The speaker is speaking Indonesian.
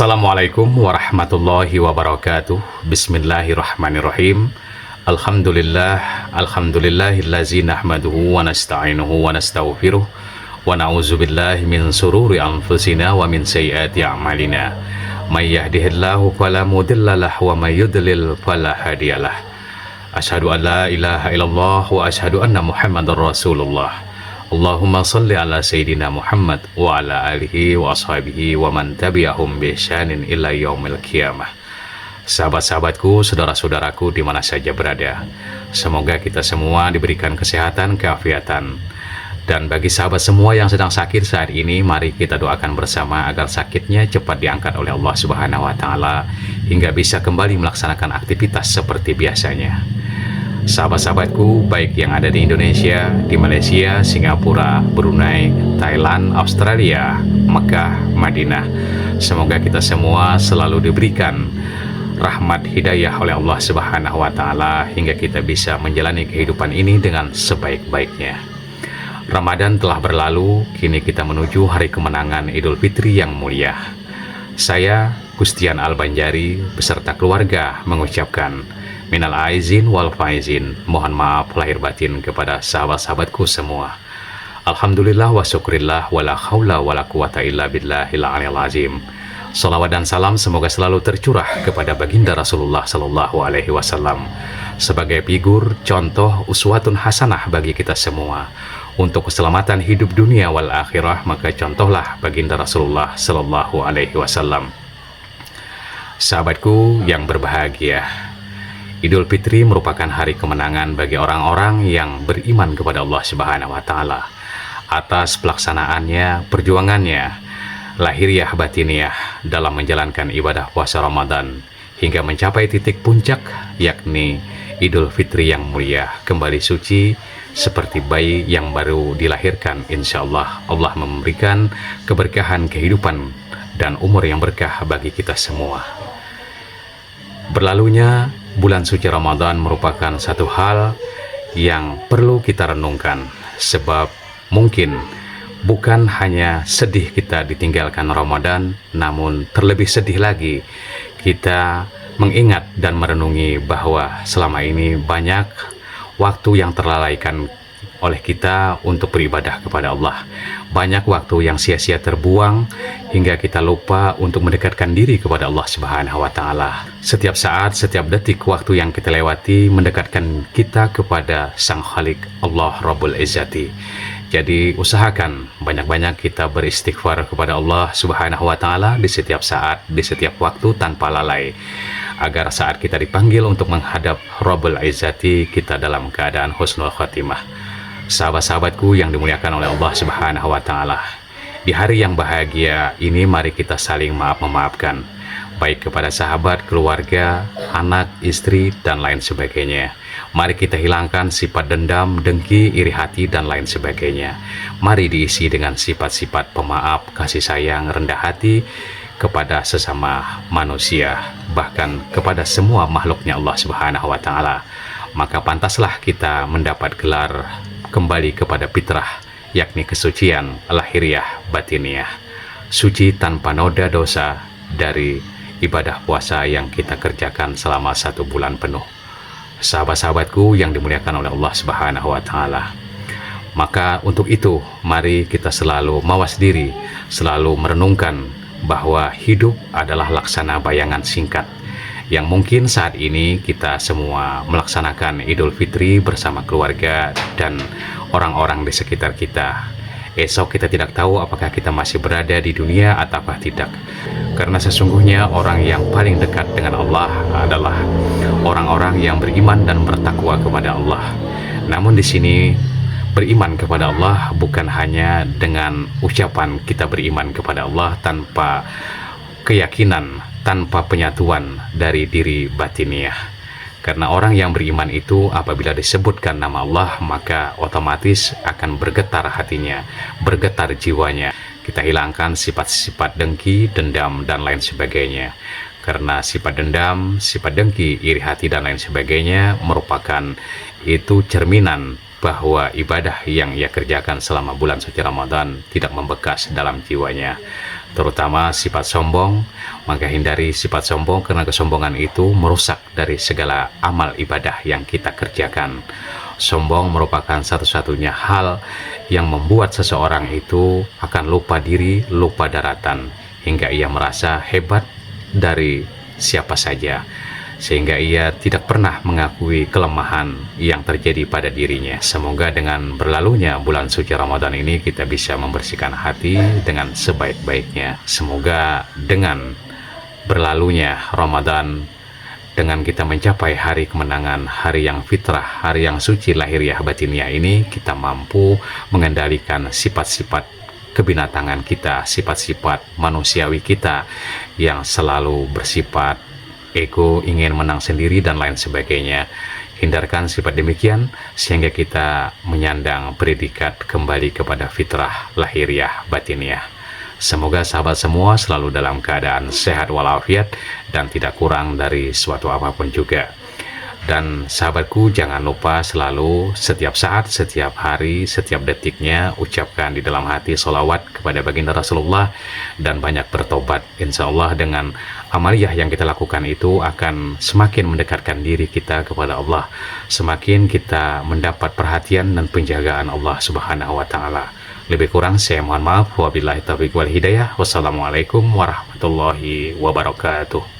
Assalamualaikum warahmatullahi wabarakatuh. Bismillahirrahmanirrahim. Alhamdulillahillazi nahmaduhu wa nasta'inuhu wa nastaghfiruh wa na'udzubillahi min sururi anfusina wa min sayyiati a'malina. May yahdihillahu fala mudhillalah wa may yudlil fala hadiyalah. Asyhadu an la ilaha illallah wa asyhadu anna Muhammadar Rasulullah. Allahumma salli ala Sayyidina Muhammad wa ala alihi wa ashabihi wa man tabi'ahum bi ihsanin ila yaumil qiyamah. Sahabat-sahabatku, saudara-saudaraku di mana saja berada, semoga kita semua diberikan kesehatan, keafiatan. Dan bagi sahabat semua yang sedang sakit saat ini, mari kita doakan bersama agar sakitnya cepat diangkat oleh Allah Subhanahu wa taala hingga bisa kembali melaksanakan aktivitas seperti biasanya. Sahabat-sahabatku, baik yang ada di Indonesia, di Malaysia, Singapura, Brunei, Thailand, Australia, Mekah, Madinah, semoga kita semua selalu diberikan rahmat hidayah oleh Allah Subhanahu wa taala hingga kita bisa menjalani kehidupan ini dengan sebaik-baiknya. Ramadan telah berlalu, kini kita menuju hari kemenangan Idul Fitri yang mulia. Saya, Gustian Al-Banjari, beserta keluarga mengucapkan minal aizin wal faizin, mohon maaf lahir batin kepada sahabat-sahabatku semua. Alhamdulillah wa syukurillah wa la hawla wa la quwata illa billahil aliyil azim. Salawat dan salam semoga selalu tercurah kepada baginda Rasulullah Sallallahu Alaihi Wasallam sebagai figur, contoh, uswatun hasanah bagi kita semua. Untuk keselamatan hidup dunia wal akhirah, maka contohlah baginda Rasulullah Sallallahu Alaihi Wasallam. Sahabatku yang berbahagia, Idul Fitri merupakan hari kemenangan bagi orang-orang yang beriman kepada Allah Subhanahu wa taala. Atas pelaksanaannya, perjuangannya, lahiriah batiniah dalam menjalankan ibadah puasa Ramadan hingga mencapai titik puncak, yakni Idul Fitri yang mulia, kembali suci seperti bayi yang baru dilahirkan. Insya Allah, Allah memberikan keberkahan kehidupan dan umur yang berkah bagi kita semua. Berlalunya bulan suci Ramadan merupakan satu hal yang perlu kita renungkan, sebab mungkin bukan hanya sedih kita ditinggalkan Ramadan, namun terlebih sedih lagi kita mengingat dan merenungi bahwa selama ini banyak waktu yang terlalaikan oleh kita untuk beribadah kepada Allah. Banyak waktu yang sia-sia terbuang hingga kita lupa untuk mendekatkan diri kepada Allah Subhanahu wa taala. Setiap saat, setiap detik waktu yang kita lewati mendekatkan kita kepada Sang Khalik Allah Rabbul Izzati. Jadi usahakan banyak-banyak kita beristighfar kepada Allah Subhanahu wa taala di setiap saat, di setiap waktu tanpa lalai, agar saat kita dipanggil untuk menghadap Rabbul Izzati, kita dalam keadaan husnul khatimah. Sahabat-sahabatku yang dimuliakan oleh Allah Subhanahu wa taala, di hari yang bahagia ini mari kita saling maaf-memaafkan, baik kepada sahabat, keluarga, anak, istri, dan lain sebagainya. Mari kita hilangkan sifat dendam, dengki, iri hati, dan lain sebagainya. Mari diisi dengan sifat-sifat pemaaf, kasih sayang, rendah hati kepada sesama manusia, bahkan kepada semua makhluknya Allah Subhanahu wa taala. Maka pantaslah kita mendapat gelar kembali kepada fitrah, yakni kesucian lahiriah batiniah, suci tanpa noda dosa dari ibadah puasa yang kita kerjakan selama 1 bulan penuh. Sahabat-sahabatku yang dimuliakan oleh Allah Subhanahu wa taala, maka untuk itu mari kita selalu mawas diri, selalu merenungkan bahwa hidup adalah laksana bayangan singkat, yang mungkin saat ini kita semua melaksanakan Idul Fitri bersama keluarga dan orang-orang di sekitar kita. Esok kita tidak tahu apakah kita masih berada di dunia ataukah tidak. Karena sesungguhnya orang yang paling dekat dengan Allah adalah orang-orang yang beriman dan bertakwa kepada Allah. Namun di sini beriman kepada Allah bukan hanya dengan ucapan kita beriman kepada Allah tanpa keyakinan, tanpa penyatuan dari diri batiniah. Karena orang yang beriman itu apabila disebutkan nama Allah, maka otomatis akan bergetar hatinya, bergetar jiwanya. Kita hilangkan sifat-sifat dengki, dendam, dan lain sebagainya. Karena sifat dendam, sifat dengki, iri hati, dan lain sebagainya merupakan itu cerminan bahwa ibadah yang ia kerjakan selama bulan suci Ramadan tidak membekas dalam jiwanya, terutama sifat sombong. Maka hindari sifat sombong, karena kesombongan itu merusak dari segala amal ibadah yang kita kerjakan. Sombong merupakan satu-satunya hal yang membuat seseorang itu akan lupa diri, lupa daratan, hingga ia merasa hebat dari siapa saja, sehingga ia tidak pernah mengakui kelemahan yang terjadi pada dirinya. Semoga dengan berlalunya bulan suci Ramadan ini kita bisa membersihkan hati dengan sebaik-baiknya. Semoga dengan berlalunya Ramadan, dengan kita mencapai hari kemenangan, hari yang fitrah, hari yang suci lahiriah batiniah ini, kita mampu mengendalikan sifat-sifat kebinatangan kita, sifat-sifat manusiawi kita yang selalu bersifat ego, ingin menang sendiri, dan lain sebagainya. Hindarkan sifat demikian sehingga kita menyandang predikat kembali kepada fitrah lahiriah batiniah. Semoga sahabat semua selalu dalam keadaan sehat walafiat dan tidak kurang dari suatu apapun juga. Dan sahabatku, jangan lupa selalu setiap saat, setiap hari, setiap detiknya ucapkan di dalam hati sholawat kepada baginda Rasulullah dan banyak bertobat. Insya Allah dengan amaliyah yang kita lakukan itu akan semakin mendekatkan diri kita kepada Allah, semakin kita mendapat perhatian dan penjagaan Allah Subhanahu wa Ta'ala. Lebih kurang saya mohon maaf. Wabillahi taufiq wal hidayah. Wassalamualaikum warahmatullahi wabarakatuh.